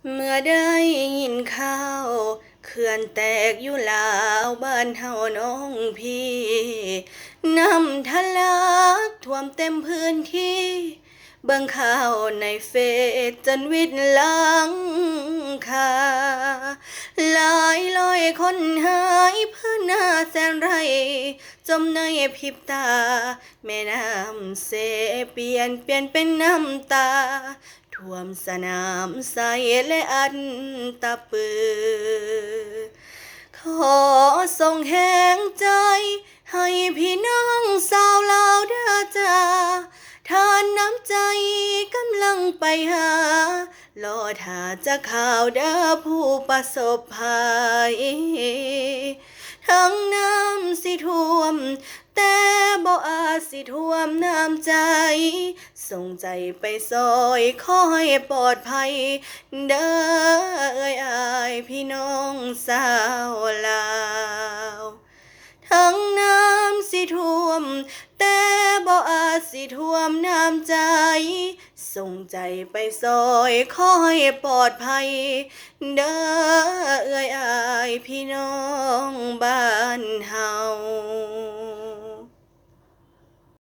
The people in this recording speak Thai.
เมื่อได้ยินข่าวเขื่อนแตกอยู่ลาวบ้านเฮาน้องพี่น้ำทะลักท่วมเต็มพื้นที่เบิ่งข่าวในเฟซจนวิดหลังคาหลายร้อยคนหายพื้นนาแสนไร่จมในพริบตาแม่น้ำเสเปลี่ยนเป็นน้ำตา ท่วมสนามใสและอันตะปือขอส่งแห่งใจให้พี่น้องสาวลาวเด้อจ้าทานน้ำใจกำลังไปหารอถ้าจะข่าวเด้อผู้ประสบภัยทั้งน้ำสิท่วมแต่บ่อาจสิท่วมน้ำใจส่งใจไปซอยขอให้ปลอดภัยเด้ออายพี่น้องสาวลาวทั้งน้ำสิท่วมแต่บ่อาจสิท่วมน้ำใจส่งใจไปซอยขอให้ปลอดภัยเด้ออายพี่น้องบ้านเฮา